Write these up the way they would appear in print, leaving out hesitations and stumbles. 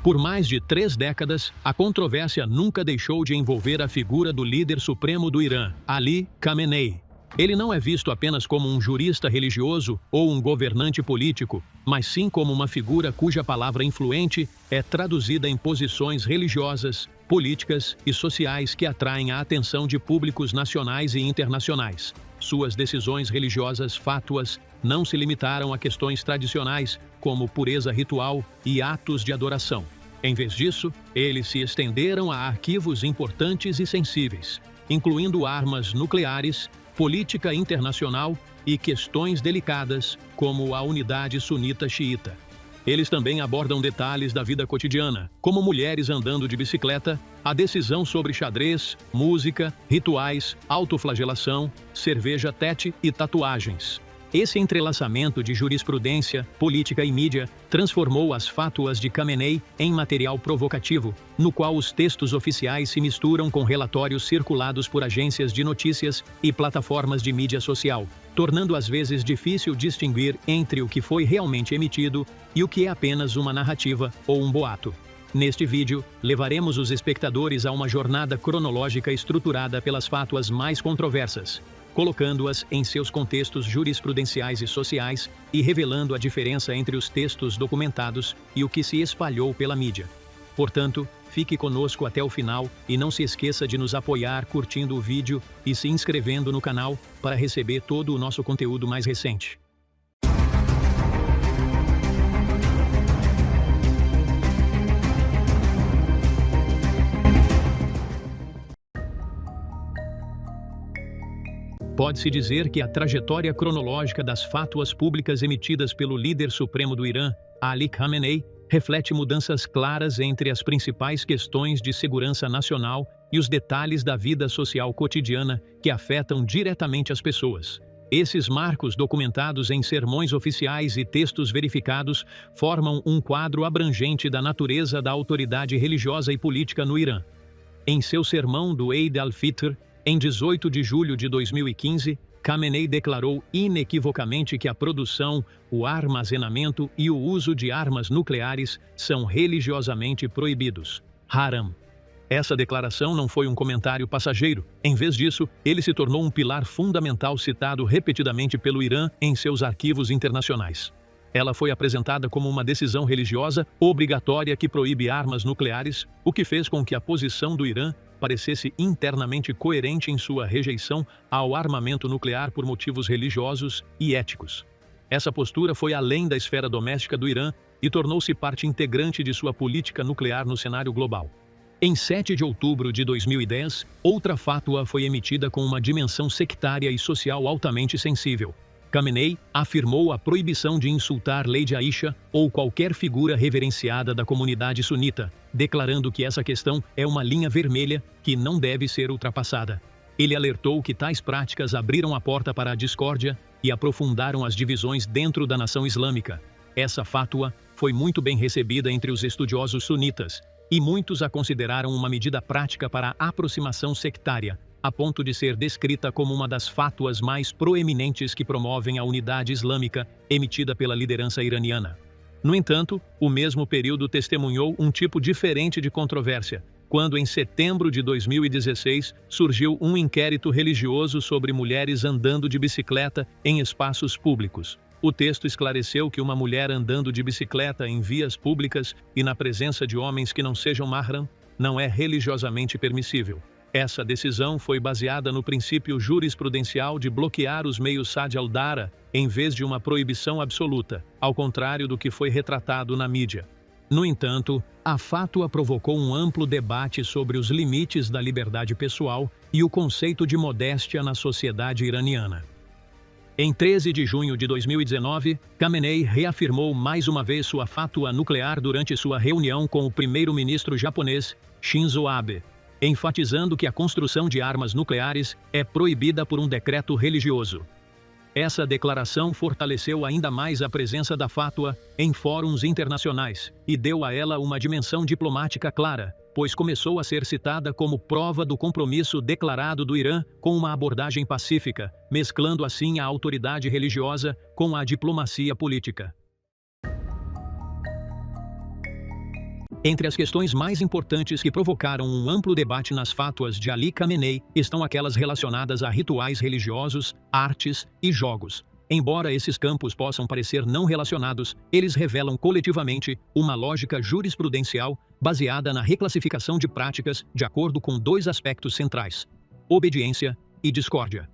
Por mais de 3 décadas, a controvérsia nunca deixou de envolver a figura do líder supremo do Irã, Ali Khamenei. Ele não é visto apenas como um jurista religioso ou um governante político, mas sim como uma figura cuja palavra influente é traduzida em posições religiosas, políticas e sociais que atraem a atenção de públicos nacionais e internacionais. Suas decisões religiosas fátuas não se limitaram a questões tradicionais, como pureza ritual e atos de adoração. Em vez disso, eles se estenderam a arquivos importantes e sensíveis, incluindo armas nucleares, política internacional e questões delicadas, como a unidade sunita-xiita. Eles também abordam detalhes da vida cotidiana, como mulheres andando de bicicleta, a decisão sobre xadrez, música, rituais, autoflagelação, cerveja tete e tatuagens. Esse entrelaçamento de jurisprudência, política e mídia transformou as fátuas de Khamenei em material provocativo, no qual os textos oficiais se misturam com relatórios circulados por agências de notícias e plataformas de mídia social, tornando às vezes difícil distinguir entre o que foi realmente emitido e o que é apenas uma narrativa ou um boato. Neste vídeo, levaremos os espectadores a uma jornada cronológica estruturada pelas fátuas mais controversas, colocando-as em seus contextos jurisprudenciais e sociais e revelando a diferença entre os textos documentados e o que se espalhou pela mídia. Portanto, fique conosco até o final e não se esqueça de nos apoiar curtindo o vídeo e se inscrevendo no canal para receber todo o nosso conteúdo mais recente. Pode-se dizer que a trajetória cronológica das fátuas públicas emitidas pelo líder supremo do Irã, Ali Khamenei, reflete mudanças claras entre as principais questões de segurança nacional e os detalhes da vida social cotidiana que afetam diretamente as pessoas. Esses marcos, documentados em sermões oficiais e textos verificados, formam um quadro abrangente da natureza da autoridade religiosa e política no Irã. Em seu sermão do Eid al-Fitr, em 18 de julho de 2015, Khamenei declarou inequivocamente que a produção, o armazenamento e o uso de armas nucleares são religiosamente proibidos. Haram. Essa declaração não foi um comentário passageiro. Em vez disso, ele se tornou um pilar fundamental citado repetidamente pelo Irã em seus arquivos internacionais. Ela foi apresentada como uma decisão religiosa obrigatória que proíbe armas nucleares, o que fez com que a posição do Irã parecesse internamente coerente em sua rejeição ao armamento nuclear por motivos religiosos e éticos. Essa postura foi além da esfera doméstica do Irã e tornou-se parte integrante de sua política nuclear no cenário global. Em 7 de outubro de 2010, outra fátua foi emitida com uma dimensão sectária e social altamente sensível. Khamenei afirmou a proibição de insultar Lady Aisha ou qualquer figura reverenciada da comunidade sunita, declarando que essa questão é uma linha vermelha que não deve ser ultrapassada. Ele alertou que tais práticas abriram a porta para a discórdia e aprofundaram as divisões dentro da nação islâmica. Essa fátua foi muito bem recebida entre os estudiosos sunitas, e muitos a consideraram uma medida prática para a aproximação sectária, a ponto de ser descrita como uma das fátuas mais proeminentes que promovem a unidade islâmica emitida pela liderança iraniana. No entanto, o mesmo período testemunhou um tipo diferente de controvérsia, quando em setembro de 2016 surgiu um inquérito religioso sobre mulheres andando de bicicleta em espaços públicos. O texto esclareceu que uma mulher andando de bicicleta em vias públicas e na presença de homens que não sejam mahram não é religiosamente permissível. Essa decisão foi baseada no princípio jurisprudencial de bloquear os meios Saad al-Dara em vez de uma proibição absoluta, ao contrário do que foi retratado na mídia. No entanto, a fátua provocou um amplo debate sobre os limites da liberdade pessoal e o conceito de modéstia na sociedade iraniana. Em 13 de junho de 2019, Khamenei reafirmou mais uma vez sua fátua nuclear durante sua reunião com o primeiro-ministro japonês, Shinzo Abe, enfatizando que a construção de armas nucleares é proibida por um decreto religioso. Essa declaração fortaleceu ainda mais a presença da fátua em fóruns internacionais e deu a ela uma dimensão diplomática clara, pois começou a ser citada como prova do compromisso declarado do Irã com uma abordagem pacífica, mesclando assim a autoridade religiosa com a diplomacia política. Entre as questões mais importantes que provocaram um amplo debate nas fátuas de Ali Khamenei estão aquelas relacionadas a rituais religiosos, artes e jogos. Embora esses campos possam parecer não relacionados, eles revelam coletivamente uma lógica jurisprudencial baseada na reclassificação de práticas de acordo com dois aspectos centrais: obediência e discórdia.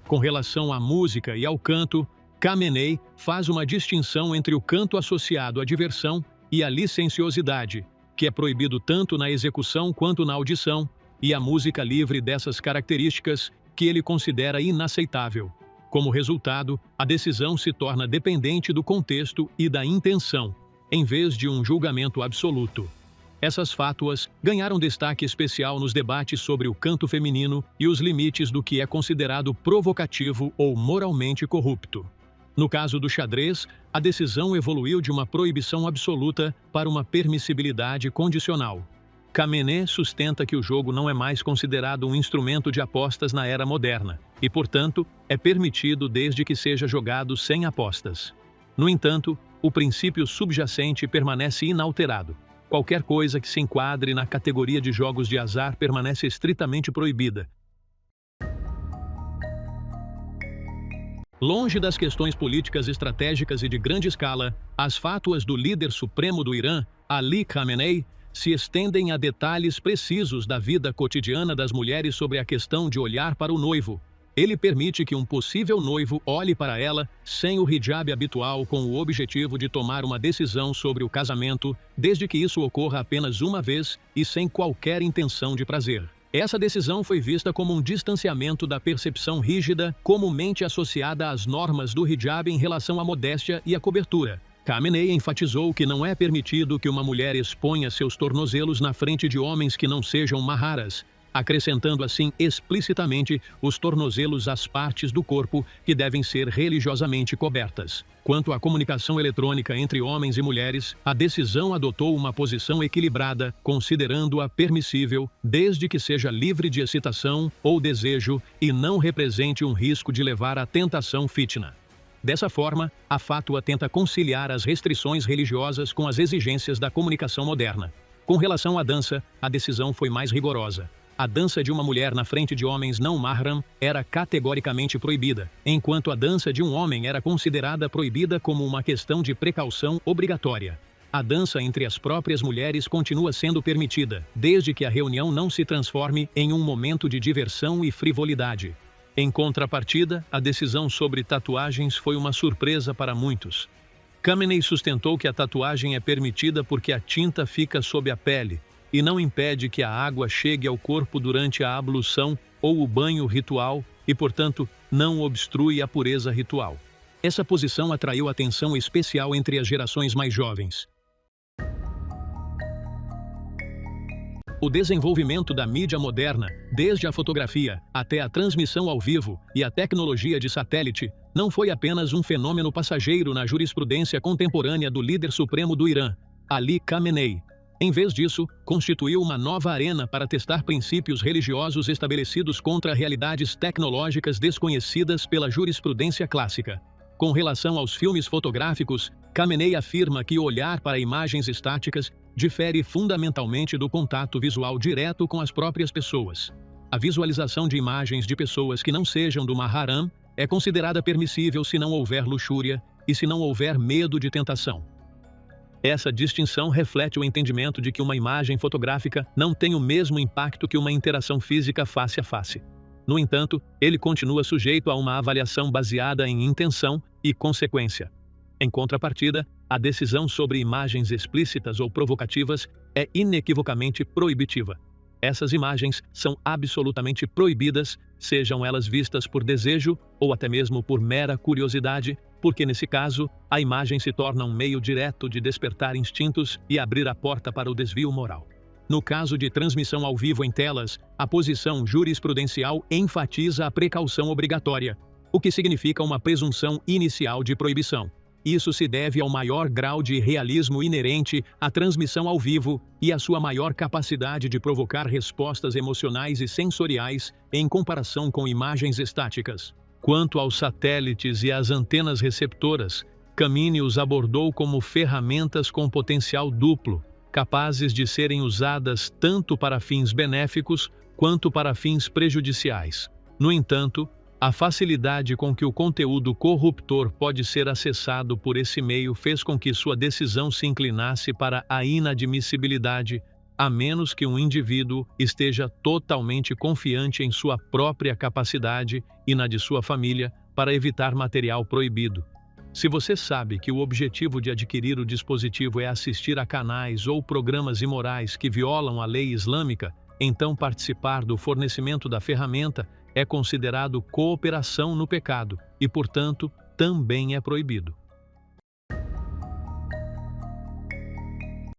Com relação à música e ao canto, Khamenei faz uma distinção entre o canto associado à diversão e a licenciosidade, que é proibido tanto na execução quanto na audição, e a música livre dessas características, que ele considera inaceitável. Como resultado, a decisão se torna dependente do contexto e da intenção, em vez de um julgamento absoluto. Essas fátuas ganharam destaque especial nos debates sobre o canto feminino e os limites do que é considerado provocativo ou moralmente corrupto. No caso do xadrez, a decisão evoluiu de uma proibição absoluta para uma permissibilidade condicional. Khamenei sustenta que o jogo não é mais considerado um instrumento de apostas na era moderna, e, portanto, é permitido desde que seja jogado sem apostas. No entanto, o princípio subjacente permanece inalterado. Qualquer coisa que se enquadre na categoria de jogos de azar permanece estritamente proibida. Longe das questões políticas estratégicas e de grande escala, as fátuas do líder supremo do Irã, Ali Khamenei, se estendem a detalhes precisos da vida cotidiana das mulheres sobre a questão de olhar para o noivo. Ele permite que um possível noivo olhe para ela sem o hijab habitual com o objetivo de tomar uma decisão sobre o casamento, desde que isso ocorra apenas uma vez e sem qualquer intenção de prazer. Essa decisão foi vista como um distanciamento da percepção rígida comumente associada às normas do hijab em relação à modéstia e à cobertura. Khamenei enfatizou que não é permitido que uma mulher exponha seus tornozelos na frente de homens que não sejam maharas, acrescentando assim explicitamente os tornozelos às partes do corpo que devem ser religiosamente cobertas. Quanto à comunicação eletrônica entre homens e mulheres, a decisão adotou uma posição equilibrada, considerando-a permissível, desde que seja livre de excitação ou desejo e não represente um risco de levar à tentação fitna. Dessa forma, a fátua tenta conciliar as restrições religiosas com as exigências da comunicação moderna. Com relação à dança, a decisão foi mais rigorosa. A dança de uma mulher na frente de homens não mahram era categoricamente proibida, enquanto a dança de um homem era considerada proibida como uma questão de precaução obrigatória. A dança entre as próprias mulheres continua sendo permitida, desde que a reunião não se transforme em um momento de diversão e frivolidade. Em contrapartida, a decisão sobre tatuagens foi uma surpresa para muitos. Khamenei sustentou que a tatuagem é permitida porque a tinta fica sob a pele e não impede que a água chegue ao corpo durante a ablução ou o banho ritual e, portanto, não obstrui a pureza ritual. Essa posição atraiu atenção especial entre as gerações mais jovens. O desenvolvimento da mídia moderna, desde a fotografia até a transmissão ao vivo e a tecnologia de satélite, não foi apenas um fenômeno passageiro na jurisprudência contemporânea do líder supremo do Irã, Ali Khamenei. Em vez disso, constituiu uma nova arena para testar princípios religiosos estabelecidos contra realidades tecnológicas desconhecidas pela jurisprudência clássica. Com relação aos filmes fotográficos, Khamenei afirma que olhar para imagens estáticas difere fundamentalmente do contato visual direto com as próprias pessoas. A visualização de imagens de pessoas que não sejam do Maharam é considerada permissível se não houver luxúria e se não houver medo de tentação. Essa distinção reflete o entendimento de que uma imagem fotográfica não tem o mesmo impacto que uma interação física face a face. No entanto, ele continua sujeito a uma avaliação baseada em intenção e consequência. Em contrapartida, a decisão sobre imagens explícitas ou provocativas é inequivocamente proibitiva. Essas imagens são absolutamente proibidas, sejam elas vistas por desejo ou até mesmo por mera curiosidade, porque nesse caso, a imagem se torna um meio direto de despertar instintos e abrir a porta para o desvio moral. No caso de transmissão ao vivo em telas, a posição jurisprudencial enfatiza a precaução obrigatória, o que significa uma presunção inicial de proibição. Isso se deve ao maior grau de realismo inerente à transmissão ao vivo e à sua maior capacidade de provocar respostas emocionais e sensoriais em comparação com imagens estáticas. Quanto aos satélites e às antenas receptoras, Khamenei os abordou como ferramentas com potencial duplo. capazes de serem usadas tanto para fins benéficos quanto para fins prejudiciais. No entanto, a facilidade com que o conteúdo corruptor pode ser acessado por esse meio fez com que sua decisão se inclinasse para a inadmissibilidade, a menos que um indivíduo esteja totalmente confiante em sua própria capacidade e na de sua família para evitar material proibido. Se você sabe que o objetivo de adquirir o dispositivo é assistir a canais ou programas imorais que violam a lei islâmica, então participar do fornecimento da ferramenta é considerado cooperação no pecado e, portanto, também é proibido.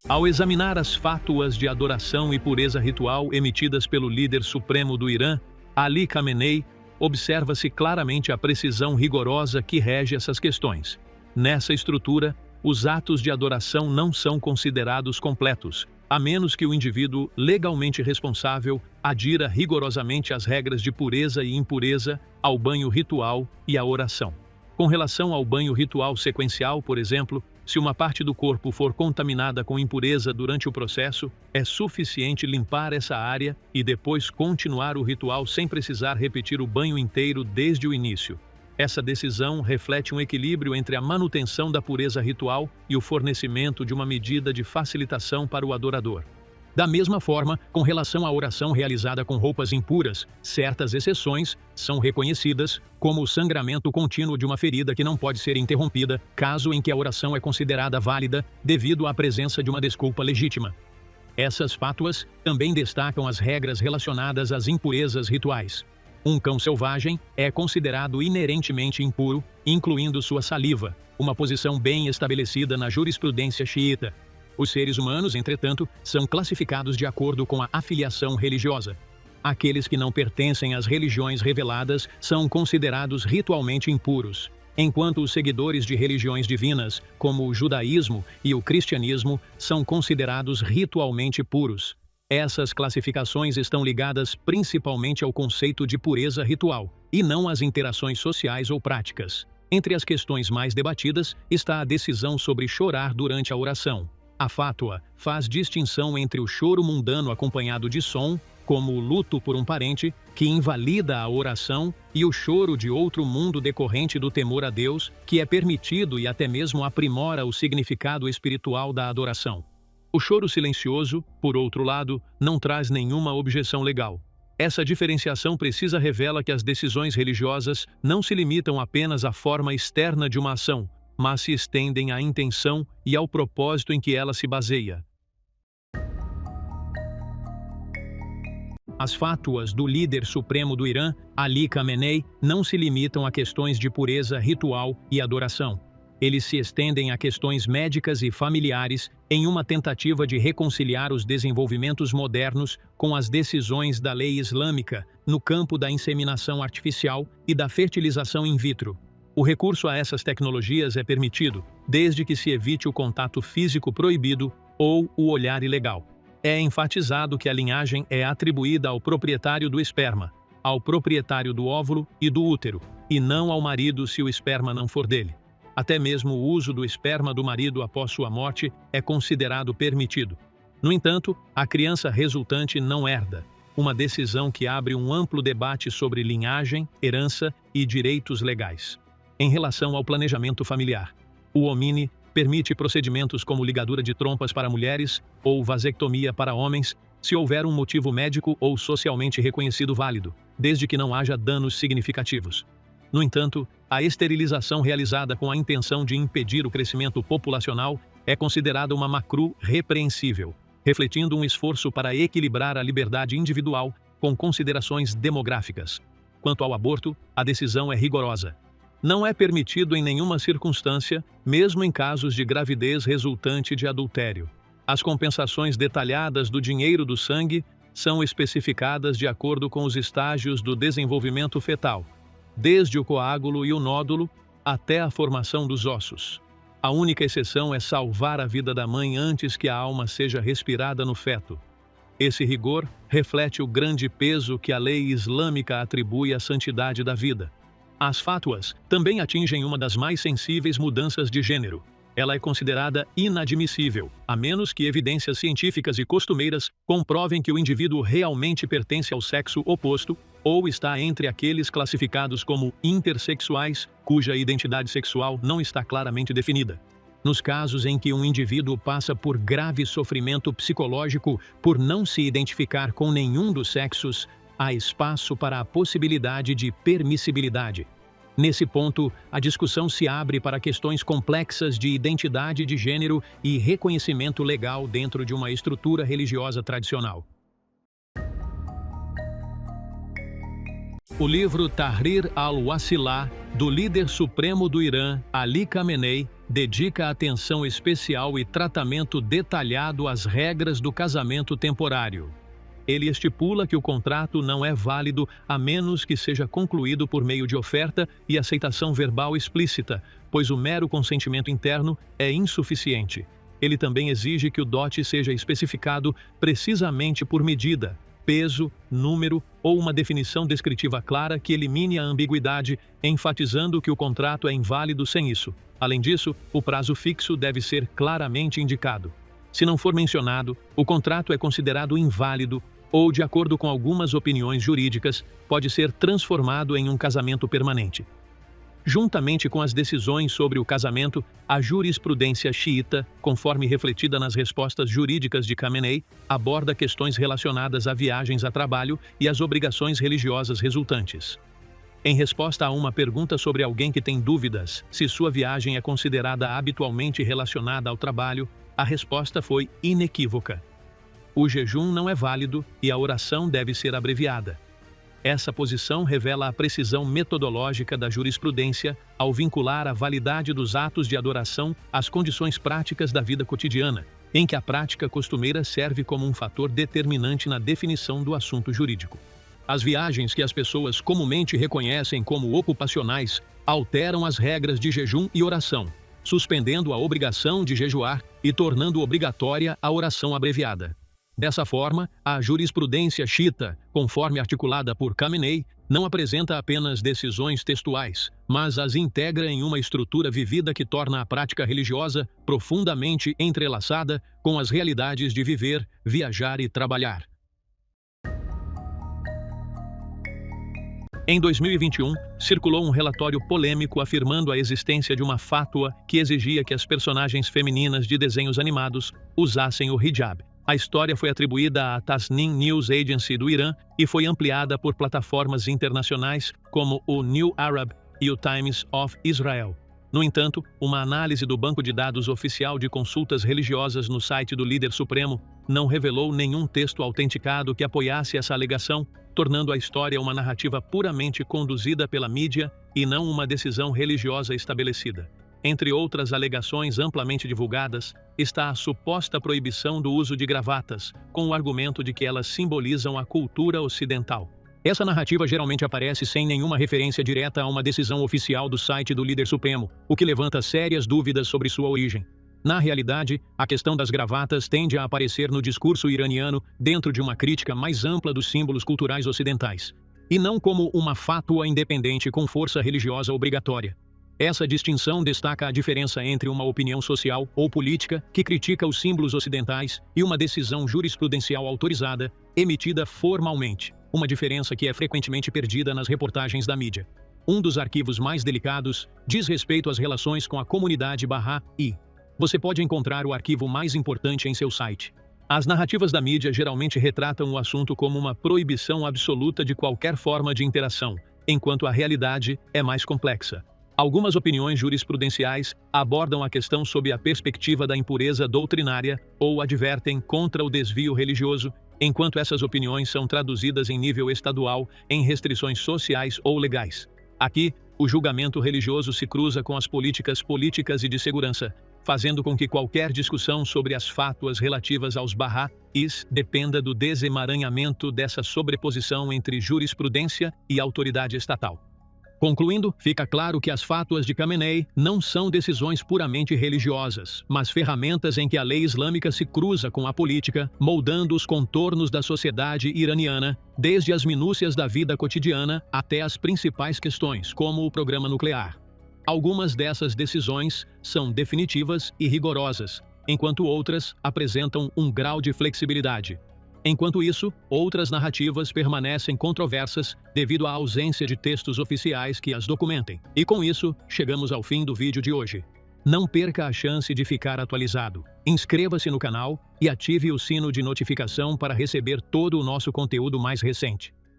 Ao examinar as fátuas de adoração e pureza ritual emitidas pelo líder supremo do Irã, Ali Khamenei, observa-se claramente a precisão rigorosa que rege essas questões. Nessa estrutura, os atos de adoração não são considerados completos, a menos que o indivíduo legalmente responsável adira rigorosamente às regras de pureza e impureza, ao banho ritual e à oração. Com relação ao banho ritual sequencial, por exemplo, se uma parte do corpo for contaminada com impureza durante o processo, é suficiente limpar essa área e depois continuar o ritual sem precisar repetir o banho inteiro desde o início. Essa decisão reflete um equilíbrio entre a manutenção da pureza ritual e o fornecimento de uma medida de facilitação para o adorador. Da mesma forma, com relação à oração realizada com roupas impuras, certas exceções são reconhecidas, como o sangramento contínuo de uma ferida que não pode ser interrompida, caso em que a oração é considerada válida devido à presença de uma desculpa legítima. Essas fátuas também destacam as regras relacionadas às impurezas rituais. Um cão selvagem é considerado inerentemente impuro, incluindo sua saliva, uma posição bem estabelecida na jurisprudência xiita. Os seres humanos, entretanto, são classificados de acordo com a afiliação religiosa. Aqueles que não pertencem às religiões reveladas são considerados ritualmente impuros, enquanto os seguidores de religiões divinas, como o judaísmo e o cristianismo, são considerados ritualmente puros. Essas classificações estão ligadas principalmente ao conceito de pureza ritual, e não às interações sociais ou práticas. Entre as questões mais debatidas está a decisão sobre chorar durante a oração. A fátua faz distinção entre o choro mundano acompanhado de som, como o luto por um parente, que invalida a oração, e o choro de outro mundo decorrente do temor a Deus, que é permitido e até mesmo aprimora o significado espiritual da adoração. O choro silencioso, por outro lado, não traz nenhuma objeção legal. Essa diferenciação precisa revela que as decisões religiosas não se limitam apenas à forma externa de uma ação, mas se estendem à intenção e ao propósito em que ela se baseia. As fátuas do líder supremo do Irã, Ali Khamenei, não se limitam a questões de pureza ritual e adoração. Eles se estendem a questões médicas e familiares em uma tentativa de reconciliar os desenvolvimentos modernos com as decisões da lei islâmica no campo da inseminação artificial e da fertilização in vitro. O recurso a essas tecnologias é permitido, desde que se evite o contato físico proibido ou o olhar ilegal. É enfatizado que a linhagem é atribuída ao proprietário do esperma, ao proprietário do óvulo e do útero, e não ao marido se o esperma não for dele. Até mesmo o uso do esperma do marido após sua morte é considerado permitido. No entanto, a criança resultante não herda, uma decisão que abre um amplo debate sobre linhagem, herança e direitos legais. Em relação ao planejamento familiar, o Omni permite procedimentos como ligadura de trompas para mulheres ou vasectomia para homens, se houver um motivo médico ou socialmente reconhecido válido, desde que não haja danos significativos. No entanto, a esterilização realizada com a intenção de impedir o crescimento populacional é considerada uma makruh repreensível, refletindo um esforço para equilibrar a liberdade individual com considerações demográficas. Quanto ao aborto, a decisão é rigorosa. Não é permitido em nenhuma circunstância, mesmo em casos de gravidez resultante de adultério. As compensações detalhadas do dinheiro do sangue são especificadas de acordo com os estágios do desenvolvimento fetal, desde o coágulo e o nódulo até a formação dos ossos. A única exceção é salvar a vida da mãe antes que a alma seja respirada no feto. Esse rigor reflete o grande peso que a lei islâmica atribui à santidade da vida. As fátuas também atingem uma das mais sensíveis mudanças de gênero. Ela é considerada inadmissível, a menos que evidências científicas e costumeiras comprovem que o indivíduo realmente pertence ao sexo oposto ou está entre aqueles classificados como intersexuais, cuja identidade sexual não está claramente definida. Nos casos em que um indivíduo passa por grave sofrimento psicológico por não se identificar com nenhum dos sexos, há espaço para a possibilidade de permissibilidade. Nesse ponto, a discussão se abre para questões complexas de identidade de gênero e reconhecimento legal dentro de uma estrutura religiosa tradicional. O livro Tahrir al-Wasila, do líder supremo do Irã, Ali Khamenei, dedica atenção especial e tratamento detalhado às regras do casamento temporário. Ele estipula que o contrato não é válido a menos que seja concluído por meio de oferta e aceitação verbal explícita, pois o mero consentimento interno é insuficiente. Ele também exige que o dote seja especificado precisamente por medida, peso, número ou uma definição descritiva clara que elimine a ambiguidade, enfatizando que o contrato é inválido sem isso. Além disso, o prazo fixo deve ser claramente indicado. Se não for mencionado, o contrato é considerado inválido ou, de acordo com algumas opiniões jurídicas, pode ser transformado em um casamento permanente. Juntamente com as decisões sobre o casamento, a jurisprudência xiita, conforme refletida nas respostas jurídicas de Khamenei, aborda questões relacionadas a viagens a trabalho e as obrigações religiosas resultantes. Em resposta a uma pergunta sobre alguém que tem dúvidas se sua viagem é considerada habitualmente relacionada ao trabalho, a resposta foi inequívoca. O jejum não é válido e a oração deve ser abreviada. Essa posição revela a precisão metodológica da jurisprudência ao vincular a validade dos atos de adoração às condições práticas da vida cotidiana, em que a prática costumeira serve como um fator determinante na definição do assunto jurídico. As viagens que as pessoas comumente reconhecem como ocupacionais alteram as regras de jejum e oração, suspendendo a obrigação de jejuar e tornando obrigatória a oração abreviada. Dessa forma, a jurisprudência xiita, conforme articulada por Khamenei, não apresenta apenas decisões textuais, mas as integra em uma estrutura vivida que torna a prática religiosa profundamente entrelaçada com as realidades de viver, viajar e trabalhar. Em 2021, circulou um relatório polêmico afirmando a existência de uma fátua que exigia que as personagens femininas de desenhos animados usassem o hijab. A história foi atribuída à Tasnim News Agency do Irã e foi ampliada por plataformas internacionais como o New Arab e o Times of Israel. No entanto, uma análise do banco de dados oficial de consultas religiosas no site do líder supremo não revelou nenhum texto autenticado que apoiasse essa alegação, tornando a história uma narrativa puramente conduzida pela mídia e não uma decisão religiosa estabelecida. Entre outras alegações amplamente divulgadas, está a suposta proibição do uso de gravatas, com o argumento de que elas simbolizam a cultura ocidental. Essa narrativa geralmente aparece sem nenhuma referência direta a uma decisão oficial do site do líder supremo, o que levanta sérias dúvidas sobre sua origem. Na realidade, a questão das gravatas tende a aparecer no discurso iraniano dentro de uma crítica mais ampla dos símbolos culturais ocidentais, e não como uma fátua independente com força religiosa obrigatória. Essa distinção destaca a diferença entre uma opinião social ou política que critica os símbolos ocidentais e uma decisão jurisprudencial autorizada, emitida formalmente, uma diferença que é frequentemente perdida nas reportagens da mídia. Um dos arquivos mais delicados diz respeito às relações com a comunidade Bahá'í. Você pode encontrar o arquivo mais importante em seu site. As narrativas da mídia geralmente retratam o assunto como uma proibição absoluta de qualquer forma de interação, enquanto a realidade é mais complexa. Algumas opiniões jurisprudenciais abordam a questão sob a perspectiva da impureza doutrinária ou advertem contra o desvio religioso, enquanto essas opiniões são traduzidas em nível estadual em restrições sociais ou legais. Aqui, o julgamento religioso se cruza com as políticas e de segurança, fazendo com que qualquer discussão sobre as fátuas relativas aos Bahá'ís dependa do desemaranhamento dessa sobreposição entre jurisprudência e autoridade estatal. Concluindo, fica claro que as fátuas de Khamenei não são decisões puramente religiosas, mas ferramentas em que a lei islâmica se cruza com a política, moldando os contornos da sociedade iraniana, desde as minúcias da vida cotidiana até as principais questões, como o programa nuclear. Algumas dessas decisões são definitivas e rigorosas, enquanto outras apresentam um grau de flexibilidade. Enquanto isso, outras narrativas permanecem controversas devido à ausência de textos oficiais que as documentem. E com isso, chegamos ao fim do vídeo de hoje. Não perca a chance de ficar atualizado. Inscreva-se no canal e ative o sino de notificação para receber todo o nosso conteúdo mais recente.